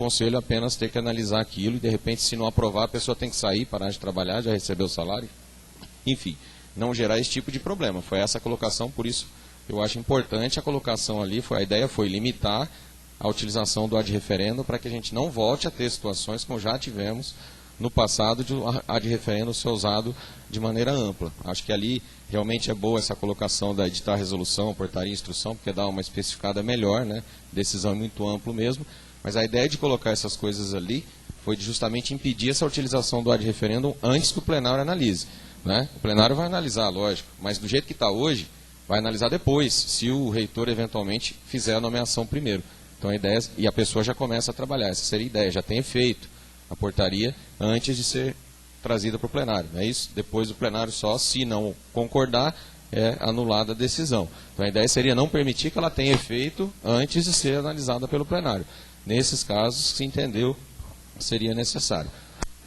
conselho apenas ter que analisar aquilo e, de repente, se não aprovar, a pessoa tem que sair, parar de trabalhar, já recebeu o salário. Enfim, não gerar esse tipo de problema. Foi essa a colocação, por isso eu acho importante a colocação ali. A ideia foi limitar a utilização do ad referendo para que a gente não volte a ter situações como já tivemos no passado de ad referendo ser usado de maneira ampla. Acho que ali realmente é boa essa colocação da editar resolução, portaria e instrução, porque dá uma especificada melhor, né? Decisão é muito amplo mesmo. Mas a ideia de colocar essas coisas ali foi de justamente impedir essa utilização do ad referendum antes que o plenário analise. Né? O plenário vai analisar, lógico, mas do jeito que está hoje, vai analisar depois, se o reitor eventualmente fizer a nomeação primeiro. Então a ideia, e a pessoa já começa a trabalhar, essa seria a ideia, já tem efeito a portaria antes de ser trazida para o plenário. Não é isso? Depois do plenário só, se não concordar, é anulada a decisão. Então a ideia seria não permitir que ela tenha efeito antes de ser analisada pelo plenário. Nesses casos, se entendeu, seria necessário.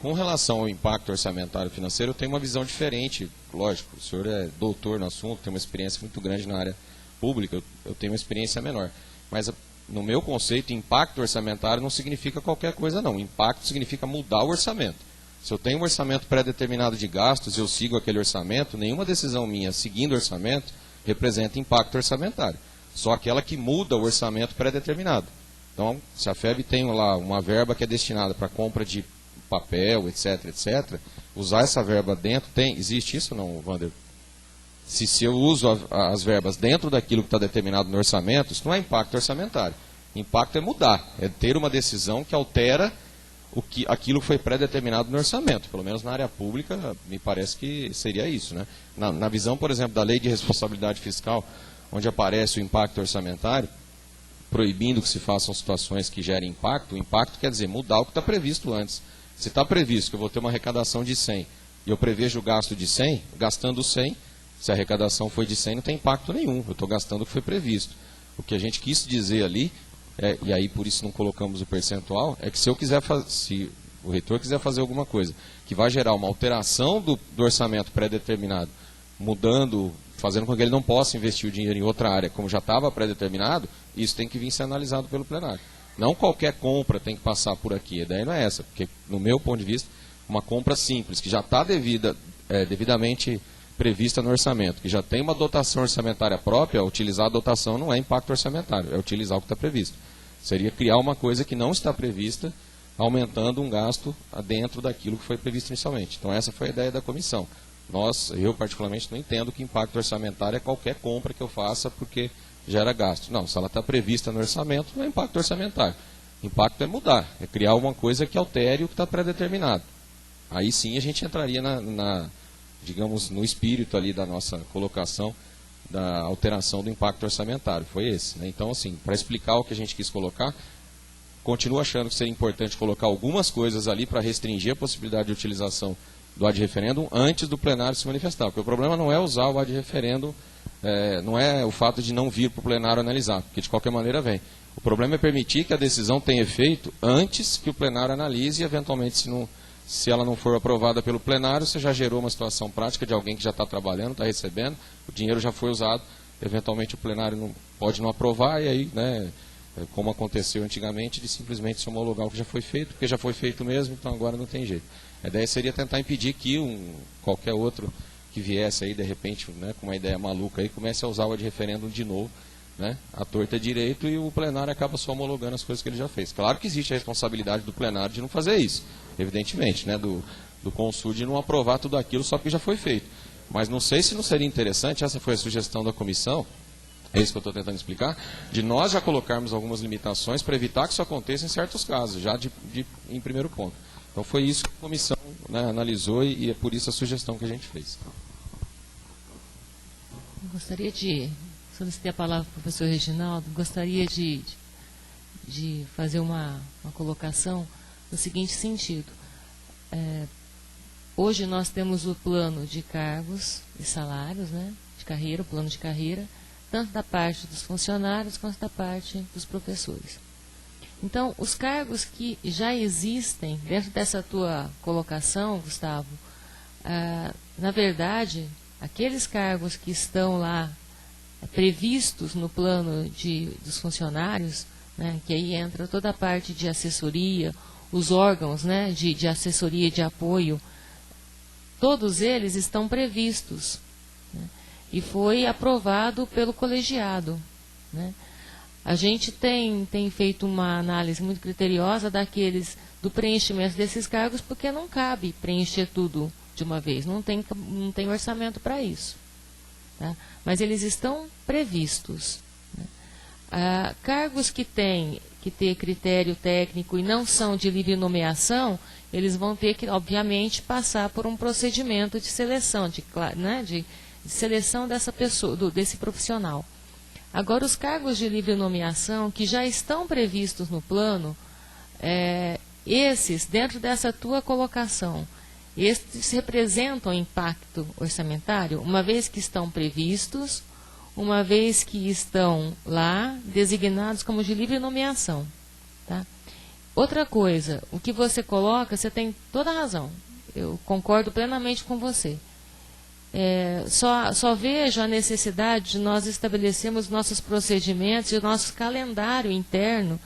Com relação ao impacto orçamentário financeiro, eu tenho uma visão diferente. Lógico, o senhor é doutor no assunto, tem uma experiência muito grande na área pública, eu tenho uma experiência menor. Mas, no meu conceito, impacto orçamentário não significa qualquer coisa, não. Impacto significa mudar o orçamento. Se eu tenho um orçamento pré-determinado de gastos e eu sigo aquele orçamento, nenhuma decisão minha seguindo o orçamento representa impacto orçamentário. Só aquela que muda o orçamento pré-determinado. Então, se a FEB tem lá uma verba que é destinada para compra de papel, etc., etc., usar essa verba dentro, existe isso ou não, Wander? Se eu uso as verbas dentro daquilo que está determinado no orçamento, isso não é impacto orçamentário. Impacto é mudar, é ter uma decisão que altera aquilo que foi pré-determinado no orçamento. Pelo menos na área pública, me parece que seria isso. Né? Na visão, por exemplo, da Lei de Responsabilidade Fiscal, onde aparece o impacto orçamentário, proibindo que se façam situações que gerem impacto, o impacto quer dizer mudar o que está previsto antes. Se está previsto que eu vou ter uma arrecadação de 100 e eu prevejo o gasto de 100, gastando 100, se a arrecadação foi de 100, não tem impacto nenhum, eu estou gastando o que foi previsto. O que a gente quis dizer ali, e aí por isso não colocamos o percentual, é que se eu quiser se o reitor quiser fazer alguma coisa que vai gerar uma alteração do orçamento pré-determinado, mudando, fazendo com que ele não possa investir o dinheiro em outra área, como já estava pré-determinado, isso tem que vir ser analisado pelo plenário. Não qualquer compra tem que passar por aqui, a ideia não é essa, porque, no meu ponto de vista, uma compra simples, que já está devidamente prevista no orçamento, que já tem uma dotação orçamentária própria, utilizar a dotação não é impacto orçamentário, é utilizar o que está previsto. Seria criar uma coisa que não está prevista, aumentando um gasto dentro daquilo que foi previsto inicialmente. Então essa foi a ideia da comissão. Eu particularmente não entendo que impacto orçamentário é qualquer compra que eu faça porque gera gasto. Não, se ela está prevista no orçamento, não é impacto orçamentário. Impacto é mudar, é criar uma coisa que altere o que está pré-determinado. Aí sim a gente entraria digamos, no espírito ali da nossa colocação da alteração do impacto orçamentário. Foi esse. Né? Então, assim, para explicar o que a gente quis colocar, continuo achando que seria importante colocar algumas coisas ali para restringir a possibilidade de utilização do ad referendum antes do plenário se manifestar. Porque o problema não é usar o ad referendum, não é o fato de não vir para o plenário analisar, porque de qualquer maneira vem. O problema é permitir que a decisão tenha efeito antes que o plenário analise e, eventualmente, se ela não for aprovada pelo plenário, você já gerou uma situação prática de alguém que já está trabalhando, está recebendo, o dinheiro já foi usado, eventualmente o plenário pode não aprovar, e aí, né, como aconteceu antigamente, de simplesmente se homologar o que já foi feito, porque já foi feito mesmo, então agora não tem jeito. A ideia seria tentar impedir que qualquer outro que viesse aí, de repente, né, com uma ideia maluca, aí, comece a usar o ad referendum de novo, né, à torta direito, e o plenário acaba só homologando as coisas que ele já fez. Claro que existe a responsabilidade do plenário de não fazer isso, evidentemente, né, do Consul de não aprovar tudo aquilo só porque já foi feito. Mas não sei se não seria interessante, essa foi a sugestão da comissão, é isso que eu estou tentando explicar, de nós já colocarmos algumas limitações para evitar que isso aconteça em certos casos, já em primeiro ponto. Então foi isso que a comissão, né, analisou e é por isso a sugestão que a gente fez. Gostaria de solicitar a palavra para o professor Reginaldo, gostaria de fazer uma colocação no seguinte sentido. Hoje nós temos o plano de cargos e salários, né, de carreira, o plano de carreira, tanto da parte dos funcionários quanto da parte dos professores. Então, os cargos que já existem, dentro dessa tua colocação, Gustavo, na verdade, aqueles cargos que estão lá previstos no plano dos funcionários, né, que aí entra toda a parte de assessoria, os órgãos, né, de assessoria e de apoio, todos eles estão previstos, né, e foi aprovado pelo colegiado, né. A gente tem feito uma análise muito criteriosa do preenchimento desses cargos, porque não cabe preencher tudo de uma vez, não tem orçamento para isso. Tá? Mas eles estão previstos. Né? Cargos que têm que ter critério técnico e não são de livre nomeação, eles vão ter que, obviamente, passar por um procedimento de seleção, de seleção dessa pessoa, desse profissional. Agora, os cargos de livre nomeação, que já estão previstos no plano, esses, dentro dessa tua colocação, esses representam impacto orçamentário, uma vez que estão previstos, uma vez que estão lá, designados como de livre nomeação. Tá? Outra coisa, o que você coloca, você tem toda a razão, eu concordo plenamente com você. Só vejo a necessidade de nós estabelecermos nossos procedimentos e o nosso calendário interno,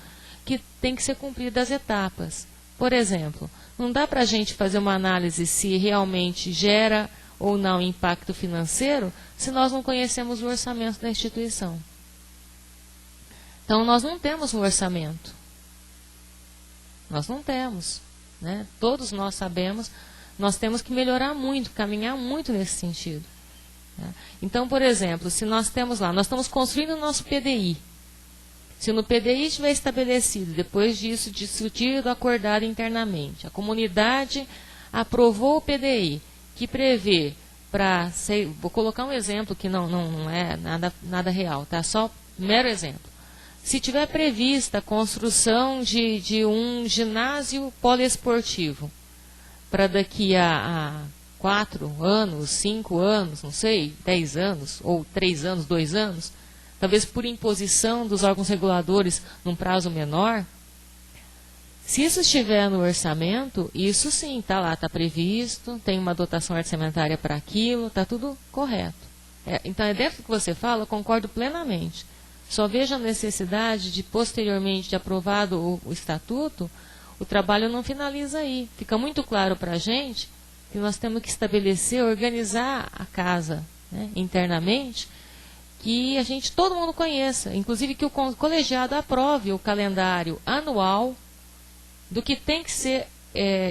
que tem que ser cumprido as etapas. Por exemplo, não dá para a gente fazer uma análise se realmente gera ou não impacto financeiro se nós não conhecemos o orçamento da instituição. Então, nós não temos um orçamento. Nós não temos. Né? Todos nós sabemos, nós temos que melhorar muito, caminhar muito nesse sentido. Né? Então, por exemplo, se nós temos lá, nós estamos construindo o nosso PDI. Se no PDI estiver estabelecido, depois disso discutido, acordado internamente, a comunidade aprovou o PDI, que prevê para, vou colocar um exemplo que não é nada real, tá? Só mero exemplo. Se tiver prevista a construção de um ginásio poliesportivo, para daqui a 4 anos, 5 anos, não sei, 10 anos, ou 3 anos, 2 anos, talvez por imposição dos órgãos reguladores num prazo menor, se isso estiver no orçamento, isso sim, está lá, está previsto, tem uma dotação orçamentária para aquilo, está tudo correto. Então, dentro do que você fala, eu concordo plenamente. Só vejo a necessidade de, posteriormente, de aprovado o estatuto, o trabalho não finaliza aí. Fica muito claro para a gente que nós temos que estabelecer, organizar a casa, né, internamente, que todo mundo conheça, inclusive que o colegiado aprove o calendário anual do que tem que ser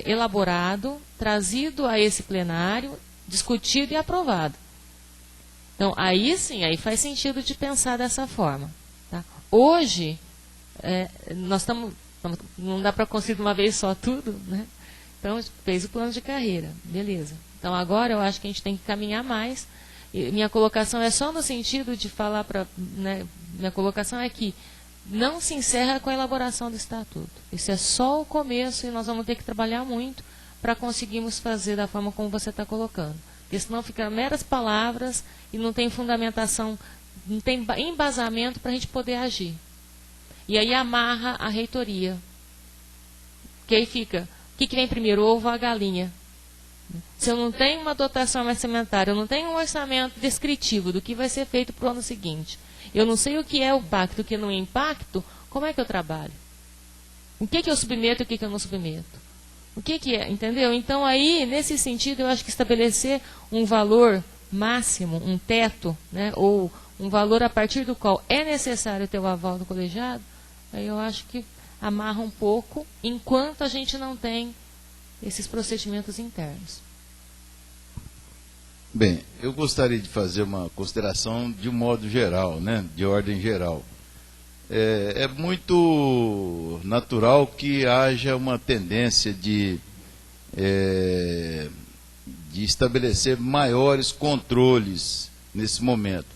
elaborado, trazido a esse plenário, discutido e aprovado. Então, aí sim, aí faz sentido de pensar dessa forma. Tá? Hoje, não dá para construir de uma vez só tudo, né? Então, fez o plano de carreira, beleza. Então, agora eu acho que a gente tem que caminhar mais. E minha colocação é só no sentido de falar para... Né, minha colocação é que não se encerra com a elaboração do estatuto. Isso é só o começo e nós vamos ter que trabalhar muito para conseguirmos fazer da forma como você está colocando. Porque senão fica meras palavras e não tem fundamentação, não tem embasamento para a gente poder agir. E aí amarra a reitoria. Que aí fica, o que vem primeiro, o ovo ou a galinha? Se eu não tenho uma dotação orçamentária, eu não tenho um orçamento descritivo do que vai ser feito para o ano seguinte, eu não sei o que é o impacto, o que não é impacto, como é que eu trabalho? O que eu submeto e o que eu não submeto? O que é, entendeu? Então, aí, nesse sentido, eu acho que estabelecer um valor máximo, um teto, né, ou um valor a partir do qual é necessário ter o aval do colegiado, aí eu acho que amarra um pouco, enquanto a gente não tem esses procedimentos internos. Bem, eu gostaria de fazer uma consideração de um modo geral, né, de ordem geral. É muito natural que haja uma tendência de estabelecer maiores controles nesse momento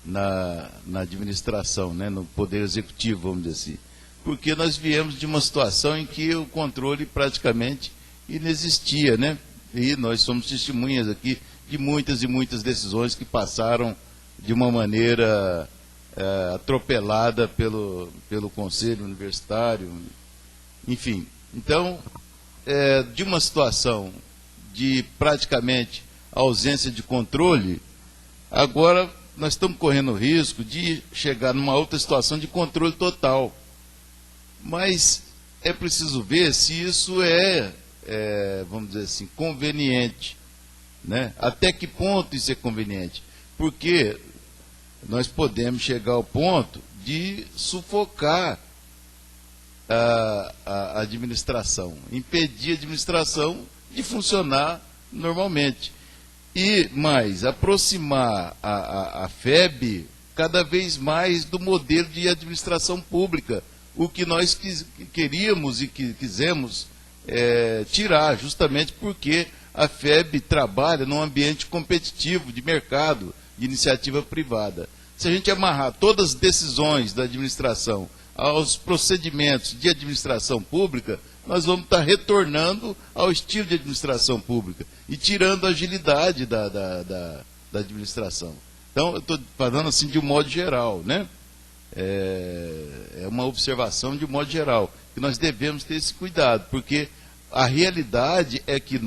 na administração, né, no Poder Executivo, vamos dizer assim. Porque nós viemos de uma situação em que o controle praticamente inexistia, né? E nós somos testemunhas aqui de muitas e muitas decisões que passaram de uma maneira atropelada pelo Conselho Universitário, enfim. Então, de uma situação de praticamente ausência de controle, agora nós estamos correndo o risco de chegar numa outra situação de controle total. Mas é preciso ver se isso vamos dizer assim, conveniente, né? Até que ponto isso é conveniente? Porque nós podemos chegar ao ponto de sufocar a administração, impedir a administração de funcionar normalmente. E mais, aproximar a FEB cada vez mais do modelo de administração pública, o que nós queríamos e quisemos tirar, justamente porque a FEB trabalha num ambiente competitivo, de mercado, de iniciativa privada. Se a gente amarrar todas as decisões da administração aos procedimentos de administração pública, nós vamos estar retornando ao estilo de administração pública e tirando a agilidade da administração. Então, eu estou falando assim de um modo geral, né? É uma observação de um modo geral, que nós devemos ter esse cuidado, porque a realidade é que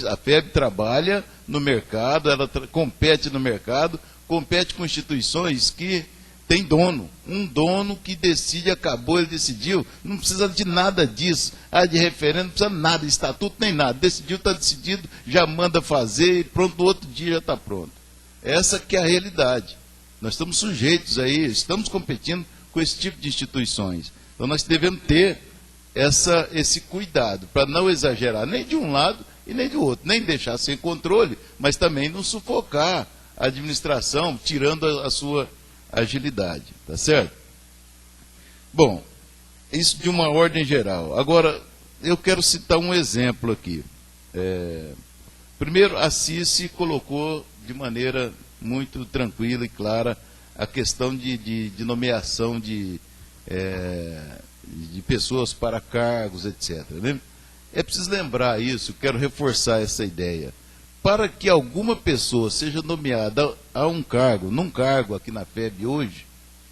a FEB trabalha no mercado, ela compete no mercado, compete com instituições que têm dono, um dono que decide, acabou, ele decidiu, não precisa de nada disso, de referendo, não precisa nada, estatuto nem nada, decidiu, está decidido, já manda fazer e pronto, no outro dia já está pronto. Essa que é a realidade. Nós estamos sujeitos aí, estamos competindo com esse tipo de instituições. Então nós devemos ter esse cuidado, para não exagerar nem de um lado e nem do outro, nem deixar sem controle, mas também não sufocar a administração, tirando a sua agilidade, tá certo? Bom, isso de uma ordem geral. Agora, eu quero citar um exemplo aqui. Primeiro, a CICI colocou de maneira muito tranquila e clara a questão de nomeação de pessoas para cargos, etc. Né? É preciso lembrar isso, quero reforçar essa ideia. Para que alguma pessoa seja nomeada a um cargo, num cargo aqui na FEB hoje,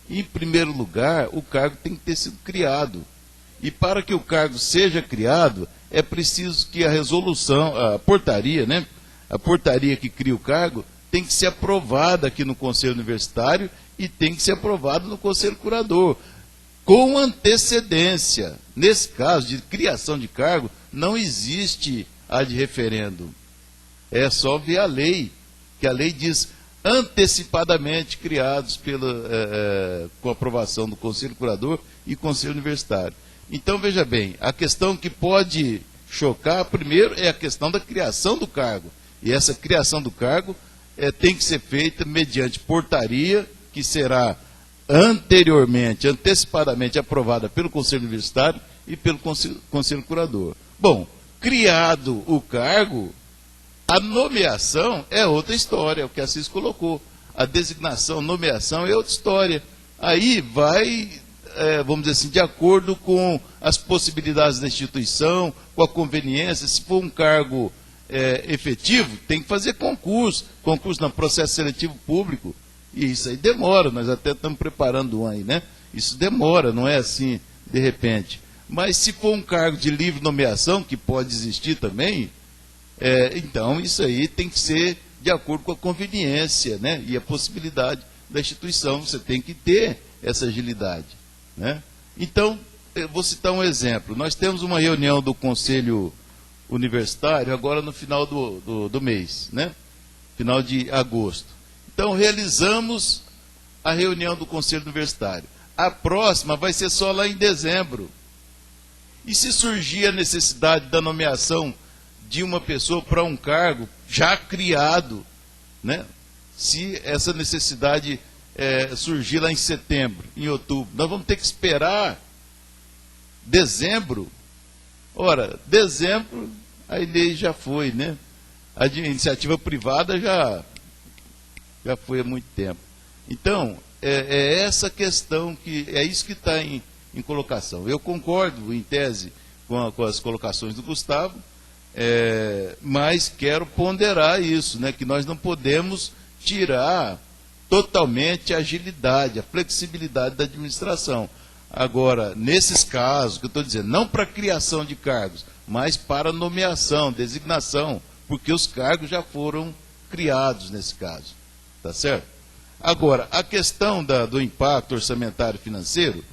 em primeiro lugar, o cargo tem que ter sido criado. E para que o cargo seja criado, é preciso que a resolução, a portaria, né? A portaria que cria o cargo tem que ser aprovada aqui no Conselho Universitário e tem que ser aprovada no Conselho Curador, com antecedência. Nesse caso de criação de cargo, não existe ad referendo. É só ver a lei, que a lei diz antecipadamente criados com aprovação do Conselho Curador e Conselho Universitário. Então, veja bem, a questão que pode chocar, primeiro, é a questão da criação do cargo. E essa criação do cargo tem que ser feita mediante portaria, que será anteriormente, antecipadamente aprovada pelo Conselho Universitário e pelo Conselho Curador. Bom, criado o cargo, a nomeação é outra história, é o que a CIS colocou. A designação, nomeação é outra história. Aí vai, vamos dizer assim, de acordo com as possibilidades da instituição, com a conveniência. Se for um cargo efetivo, tem que fazer concurso no processo seletivo público. E isso aí demora, nós até estamos preparando um aí, né? Isso demora, não é assim de repente. Mas se for um cargo de livre nomeação, que pode existir também, então isso aí tem que ser de acordo com a conveniência, né? E a possibilidade da instituição, você tem que ter essa agilidade, né? Então, eu vou citar um exemplo. Nós temos uma reunião do Conselho Universitário agora no final do mês, né? Final de agosto. Então, realizamos a reunião do Conselho Universitário. A próxima vai ser só lá em dezembro. E se surgir a necessidade da nomeação de uma pessoa para um cargo já criado, né? Se essa necessidade surgir lá em setembro, em outubro, nós vamos ter que esperar dezembro. Ora, dezembro, a lei já foi, né? A iniciativa privada já foi há muito tempo. Então, é essa questão, é isso que está em colocação. Eu concordo, em tese, com as colocações do Gustavo, mas quero ponderar isso, né, que nós não podemos tirar totalmente a agilidade, a flexibilidade da administração. Agora, nesses casos, que eu estou dizendo, não para criação de cargos, mas para nomeação, designação, porque os cargos já foram criados nesse caso. Tá certo? Agora, a questão do impacto orçamentário financeiro,